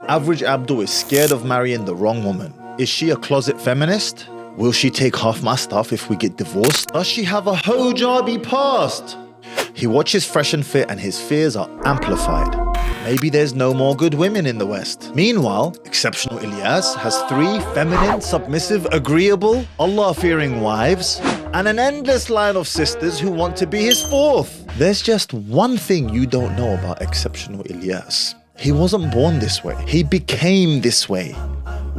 Average Abdul is scared of marrying the wrong woman. Is she a closet feminist? Will she take half my stuff if we get divorced? Does she have a hijabi past? He watches Fresh and Fit and his fears are amplified. Maybe there's no more good women in the West. Meanwhile, Exceptional Ilyas has 3 feminine, submissive, agreeable, Allah-fearing wives and an endless line of sisters who want to be his 4th. There's just one thing you don't know about Exceptional Ilyas. He wasn't born this way. He became this way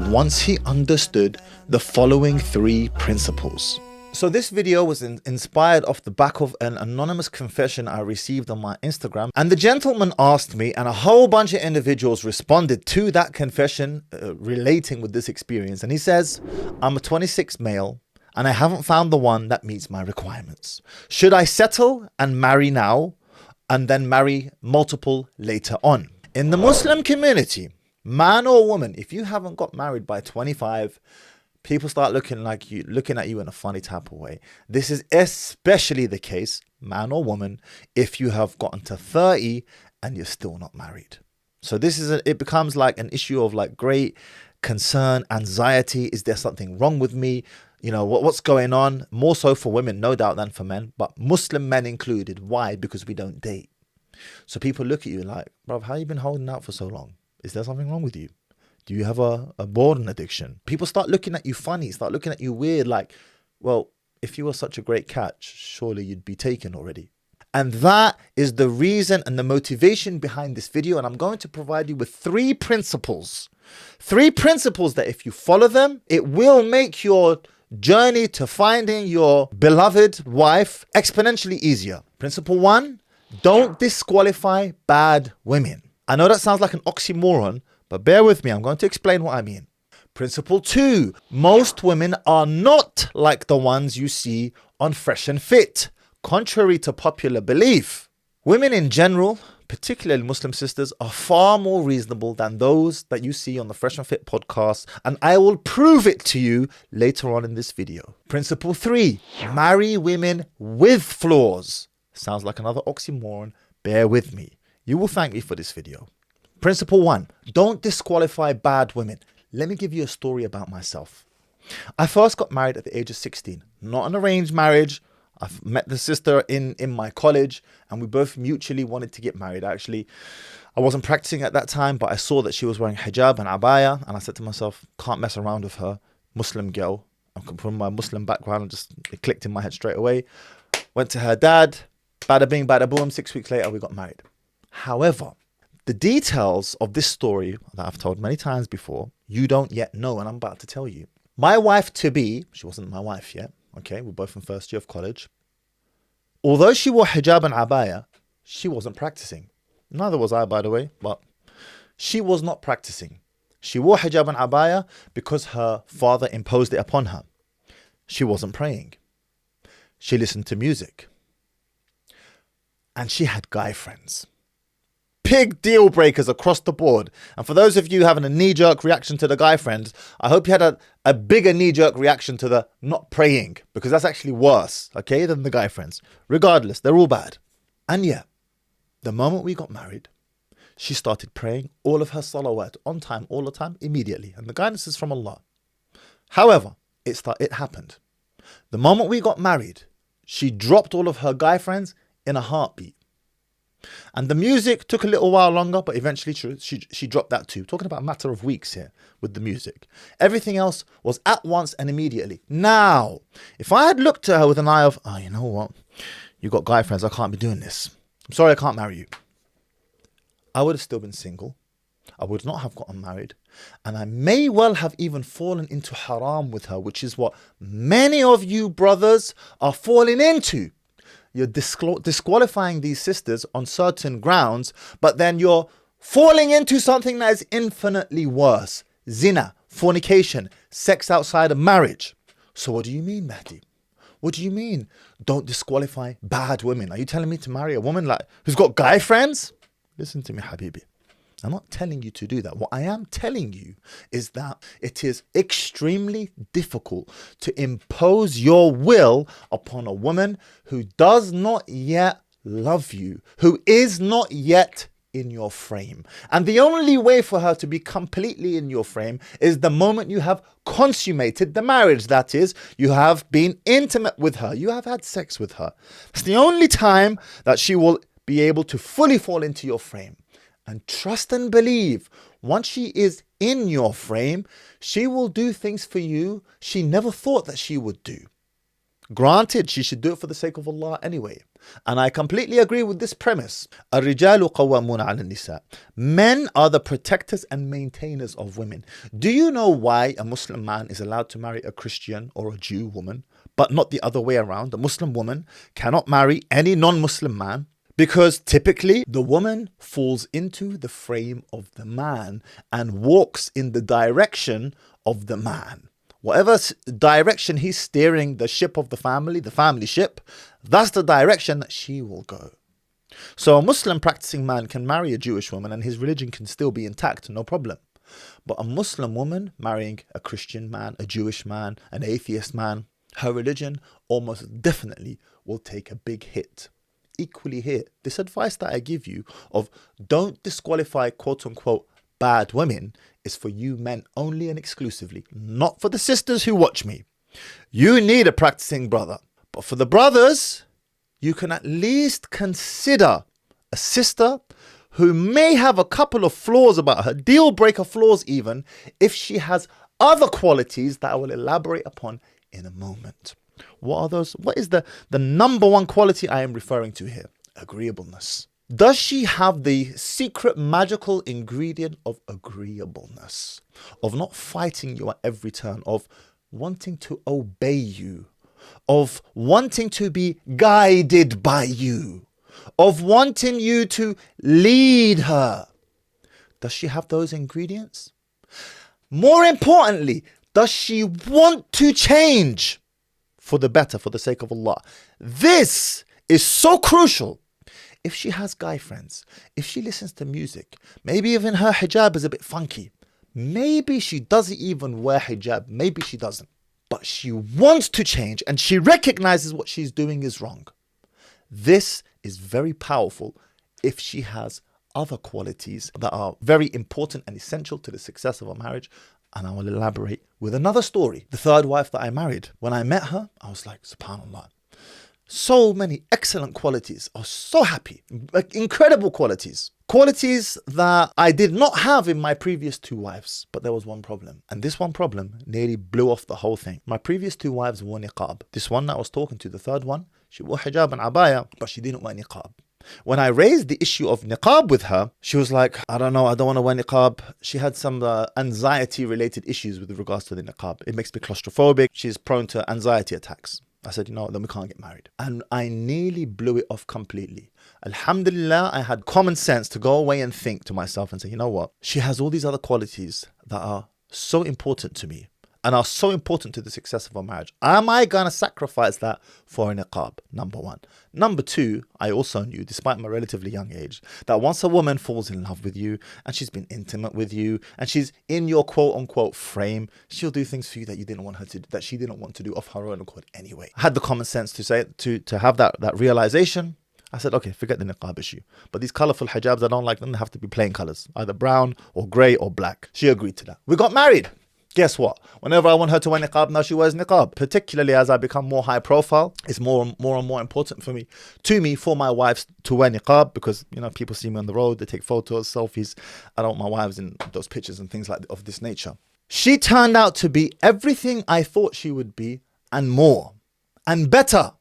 once he understood the following 3 principles. So this video was inspired off the back of an anonymous confession I received on my Instagram. And the gentleman asked me, and a whole bunch of individuals responded to that confession relating with this experience. And he says, I'm a 26 male and I haven't found the one that meets my requirements. Should I settle and marry now and then marry multiple later on? In the Muslim community, man or woman, if you haven't got married by 25, people start looking at you in a funny type of way. This is especially the case, man or woman, if you have gotten to 30 and you're still not married. So it becomes like an issue of like great concern, anxiety. Is there something wrong with me? You know, what's going on? More so for women, no doubt, than for men, but Muslim men included. Why? Because we don't date. So people look at you like, bro, how you been holding out for so long? Is there something wrong with you? Do you have a boredom addiction? People start looking at you funny, start looking at you weird, like, well, if you were such a great catch, surely you'd be taken already. And that is the reason and the motivation behind this video. And I'm going to provide you with 3 principles. 3 principles that if you follow them, it will make your journey to finding your beloved wife exponentially easier. Principle 1, don't disqualify bad women. I know that sounds like an oxymoron, but bear with me, I'm going to explain what I mean. Principle 2, most women are not like the ones you see on Fresh and Fit, contrary to popular belief. Women in general, particularly Muslim sisters, are far more reasonable than those that you see on the Fresh and Fit podcast, and I will prove it to you later on in this video. Principle 3, marry women with flaws. Sounds like another oxymoron, bear with me. You will thank me for this video. Principle 1, don't disqualify bad women. Let me give you a story about myself. I first got married at the age of 16, not an arranged marriage. I've met the sister in my college and we both mutually wanted to get married. Actually, I wasn't practicing at that time, but I saw that she was wearing hijab and abaya and I said to myself, can't mess around with her, Muslim girl. I'm from my Muslim background and it clicked in my head straight away. Went to her dad, bada bing, bada boom, 6 weeks later we got married. However, the details of this story that I've told many times before, you don't yet know, and I'm about to tell you. My wife-to-be, she wasn't my wife yet, okay, we're both in first year of college. Although she wore hijab and abaya, she wasn't practicing. Neither was I, by the way, but she was not practicing. She wore hijab and abaya because her father imposed it upon her. She wasn't praying. She listened to music. And she had guy friends. Big deal breakers across the board. And for those of you having a knee-jerk reaction to the guy friends, I hope you had a bigger knee-jerk reaction to the not praying, because that's actually worse, okay, than the guy friends. Regardless, they're all bad. And yeah, the moment we got married, she started praying all of her salawat on time, all the time, immediately. And the guidance is from Allah. However, it happened. The moment we got married, she dropped all of her guy friends in a heartbeat. And the music took a little while longer, but eventually she dropped that too. Talking about a matter of weeks here with the music. Everything else was at once and immediately. Now, if I had looked at her with an eye of, oh, you know what? You got guy friends, I can't be doing this. I'm sorry, I can't marry you. I would have still been single. I would not have gotten married. And I may well have even fallen into haram with her, which is what many of you brothers are falling into. You're disqualifying these sisters on certain grounds, but then you're falling into something that is infinitely worse. Zina, fornication, sex outside of marriage. So what do you mean, Mahdi? What do you mean? Don't disqualify bad women. Are you telling me to marry a woman who's got guy friends? Listen to me, Habibi. I'm not telling you to do that. What I am telling you is that it is extremely difficult to impose your will upon a woman who does not yet love you, who is not yet in your frame. And the only way for her to be completely in your frame is the moment you have consummated the marriage. That is, you have been intimate with her. You have had sex with her. It's the only time that she will be able to fully fall into your frame. And trust and believe, once she is in your frame, she will do things for you she never thought that she would do. Granted, she should do it for the sake of Allah anyway. And I completely agree with this premise. الرجال قوامون على النساء. Men are the protectors and maintainers of women. Do you know why a Muslim man is allowed to marry a Christian or a Jew woman, but not the other way around? A Muslim woman cannot marry any non-Muslim man, because typically the woman falls into the frame of the man and walks in the direction of the man. Whatever direction he's steering the ship of the family ship, that's the direction that she will go. So a Muslim practicing man can marry a Jewish woman and his religion can still be intact, no problem. But a Muslim woman marrying a Christian man, a Jewish man, an atheist man, her religion almost definitely will take a big hit. Equally here, this advice that I give you of don't disqualify quote unquote bad women is for you men only and exclusively, not for the sisters who watch me. You need a practicing brother, but for the brothers, you can at least consider a sister who may have a couple of flaws about her, deal breaker flaws even, if she has other qualities that I will elaborate upon in a moment. What are those? What is the number one quality I am referring to here? Agreeableness. Does she have the secret magical ingredient of agreeableness? Of not fighting you at every turn, of wanting to obey you, of wanting to be guided by you, of wanting you to lead her? Does she have those ingredients? More importantly, does she want to change for the better, for the sake of Allah? This is so crucial. If she has guy friends, if she listens to music, maybe even her hijab is a bit funky, maybe she doesn't even wear hijab, maybe she doesn't, but she wants to change and she recognizes what she's doing is wrong. This is very powerful if she has other qualities that are very important and essential to the success of a marriage. And I will elaborate with another story. The third wife that I married, when I met her, I was like, subhanAllah. So many excellent qualities. I was so happy. Like incredible qualities. Qualities that I did not have in my previous two wives. But there was one problem. And this one problem nearly blew off the whole thing. My previous two wives wore niqab. This one that I was talking to, the third one, she wore hijab and abaya, but she didn't wear niqab. When I raised the issue of niqab with her, she was like, I don't know, I don't want to wear niqab. She had some anxiety-related issues with regards to the niqab. It makes me claustrophobic. She's prone to anxiety attacks. I said, you know, then we can't get married. And I nearly blew it off completely. Alhamdulillah, I had common sense to go away and think to myself and say, you know what? She has all these other qualities that are so important to me and are so important to the success of our marriage. Am I going to sacrifice that for a niqab? Number one. Number two, I also knew, despite my relatively young age, that once a woman falls in love with you and she's been intimate with you and she's in your quote unquote frame, she'll do things for you that you didn't want her to do, that she didn't want to do of her own accord anyway. I had the common sense to say, to have that realization. I said, okay, forget the niqab issue. But these colorful hijabs, I don't like them. They have to be plain colors, either brown or gray or black. She agreed to that. We got married. Guess what? Whenever I want her to wear niqab, now she wears niqab. Particularly as I become more high profile, it's more and more important for my wives to wear niqab, because, you know, people see me on the road, they take photos, selfies. I don't want my wives in those pictures and things of this nature. She turned out to be everything I thought she would be and more and better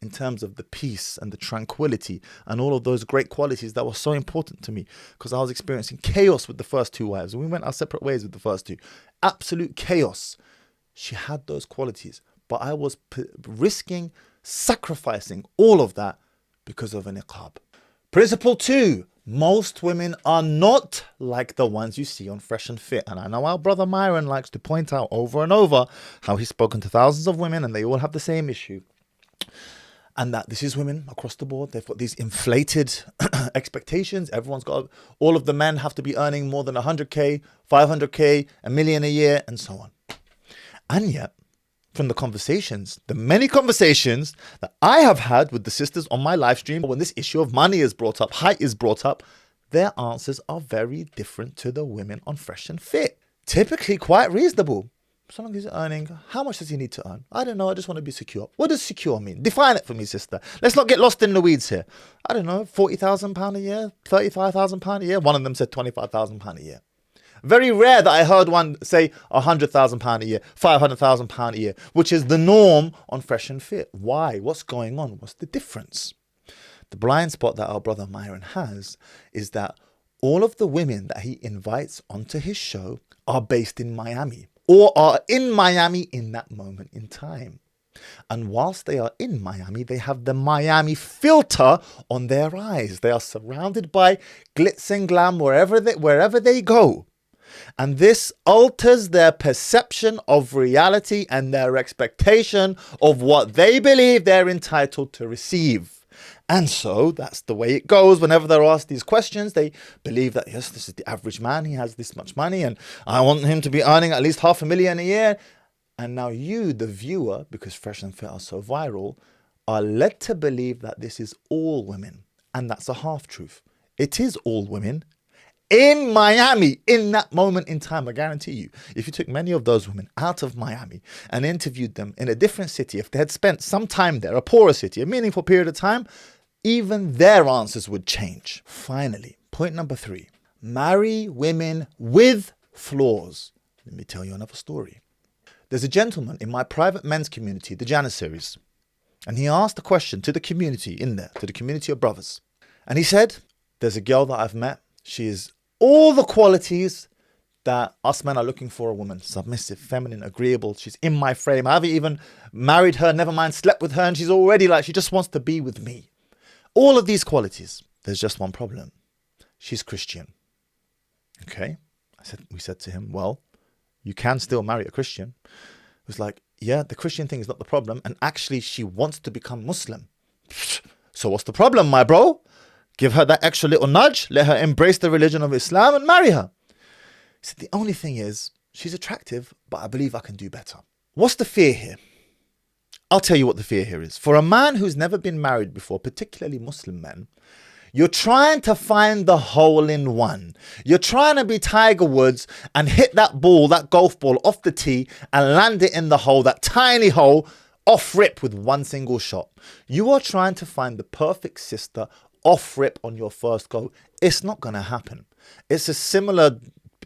in terms of the peace and the tranquility and all of those great qualities that were so important to me, because I was experiencing chaos with the first two wives. We went our separate ways with the first two. Absolute chaos. She had those qualities, but I was risking sacrificing all of that because of a niqab. Principle 2. Most women are not like the ones you see on Fresh and Fit. And I know our brother Myron likes to point out over and over how he's spoken to thousands of women and they all have the same issue. And that this is women across the board. They've got these inflated expectations. Everyone's got, all of the men have to be earning more than 100K, 500K, $1 million a year, and so on. And yet, from the conversations, the many conversations that I have had with the sisters on my live stream, when this issue of money is brought up, height is brought up, their answers are very different to the women on Fresh and Fit. Typically quite reasonable. So long as he's earning, how much does he need to earn? I don't know, I just want to be secure. What does secure mean? Define it for me, sister. Let's not get lost in the weeds here. I don't know, £40,000 a year, £35,000 a year. One of them said £25,000 a year. Very rare that I heard one say £100,000 a year, £500,000 a year, which is the norm on Fresh and Fit. Why? What's going on? What's the difference? The blind spot that our brother Myron has is that all of the women that he invites onto his show are based in Miami, or are in Miami in that moment in time. And whilst they are in Miami, they have the Miami filter on their eyes. They are surrounded by glitz and glam wherever they go. And this alters their perception of reality and their expectation of what they believe they're entitled to receive. And so that's the way it goes. Whenever they're asked these questions, they believe that, yes, this is the average man. He has this much money and I want him to be earning at least $500,000 a year. And now you, the viewer, because Fresh and Fit are so viral, are led to believe that this is all women. And that's a half truth. It is all women in Miami in that moment in time. I guarantee you, if you took many of those women out of Miami and interviewed them in a different city, if they had spent some time there, a poorer city, a meaningful period of time, even their answers would change. Finally, point number 3, marry women with flaws. Let me tell you another story. There's a gentleman in my private men's community, the Janissaries, and he asked a question to the community in there, to the community of brothers. And he said, there's a girl that I've met. She is all the qualities that us men are looking for a woman. Submissive, feminine, agreeable. She's in my frame. I haven't even married her, never mind slept with her, and she's already like, she just wants to be with me. All of these qualities. There's just one problem. She's Christian. Okay. We said to him, well, you can still marry a Christian. It was like, yeah, the Christian thing is not the problem. And actually, she wants to become Muslim. So what's the problem, my bro? Give her that extra little nudge. Let her embrace the religion of Islam and marry her. He said, the only thing is, she's attractive, but I believe I can do better. What's the fear here? I'll tell you what the fear here is. For a man who's never been married before, particularly Muslim men, you're trying to find the hole in one. You're trying to be Tiger Woods and hit that ball, that golf ball off the tee and land it in the hole, that tiny hole, off rip with one single shot. You are trying to find the perfect sister off rip on your first go. It's not going to happen. It's a similar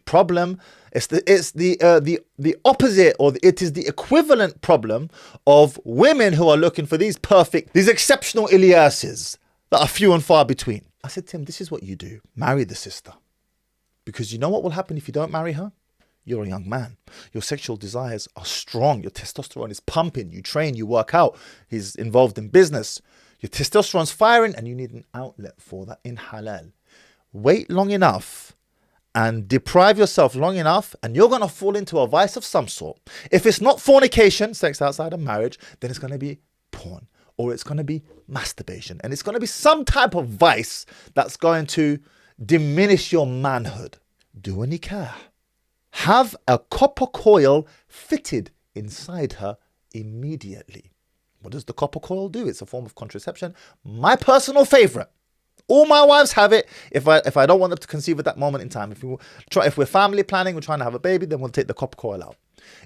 problem. It's the opposite, or it is the equivalent problem of women who are looking for these perfect, these exceptional Ilyases that are few and far between. I said to him, this is what you do. Marry the sister. Because you know what will happen if you don't marry her? You're a young man. Your sexual desires are strong. Your testosterone is pumping. You train, you work out. He's involved in business. Your testosterone's firing and you need an outlet for that in halal. Wait long enough and deprive yourself long enough and you're going to fall into a vice of some sort. If it's not fornication, sex outside of marriage, then it's going to be porn, or it's going to be masturbation, and it's going to be some type of vice that's going to diminish your manhood. Do a nikah. Have a copper coil fitted inside her immediately. What does the copper coil do? It's a form of contraception. My personal favorite. All my wives have it. If I don't want them to conceive at that moment in time, if we're family planning, we're trying to have a baby, then we'll take the copper coil out.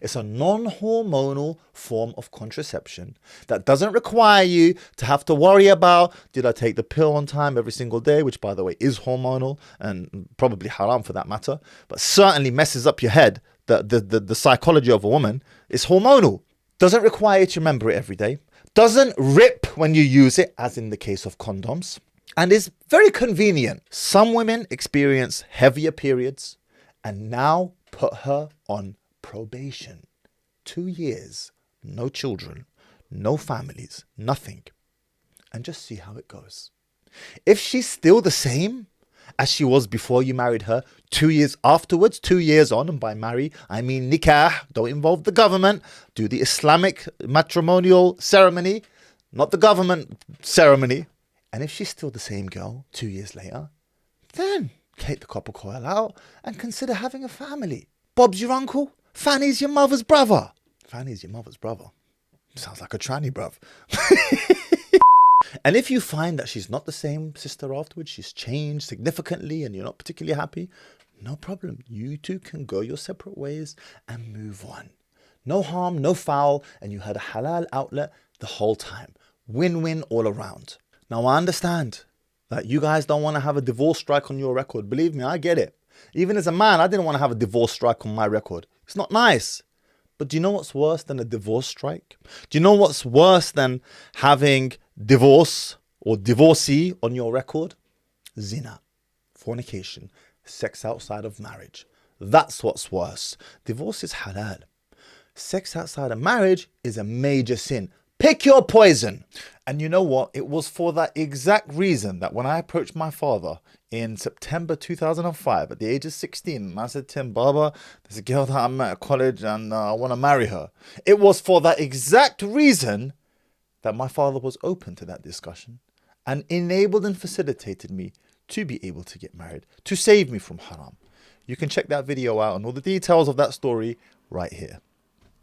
It's a non-hormonal form of contraception that doesn't require you to have to worry about, did I take the pill on time every single day, which by the way is hormonal and probably haram for that matter, but certainly messes up your head. The psychology of a woman is hormonal. Doesn't require you to remember it every day. Doesn't rip when you use it, as in the case of condoms. And is very convenient. Some women experience heavier periods and now put her on probation. 2 years, no children, no families, nothing. And just see how it goes. If she's still the same as she was before you married her, 2 years afterwards, 2 years on, and by marry, I mean nikah, don't involve the government, do the Islamic matrimonial ceremony, not the government ceremony. And if she's still the same girl 2 years later, then take the copper coil out and consider having a family. Bob's your uncle, Fanny's your mother's brother. Fanny's your mother's brother. Sounds like a tranny, bruv. And if you find that she's not the same sister afterwards, she's changed significantly and you're not particularly happy, no problem. You two can go your separate ways and move on. No harm, no foul, and you had a halal outlet the whole time. Win-win all around. Now, I understand that you guys don't want to have a divorce strike on your record. Believe me, I get it. Even as a man, I didn't want to have a divorce strike on my record. It's not nice. But do you know what's worse than a divorce strike? Do you know what's worse than having divorce or divorcee on your record? Zina, fornication, sex outside of marriage. That's what's worse. Divorce is halal. Sex outside of marriage is a major sin. Pick your poison. And you know what? It was for that exact reason that when I approached my father in September 2005 at the age of 16, and I said to him, Baba, there's a girl that I met at college and I want to marry her. It was for that exact reason that my father was open to that discussion and enabled and facilitated me to be able to get married, to save me from haram. You can check that video out and all the details of that story right here.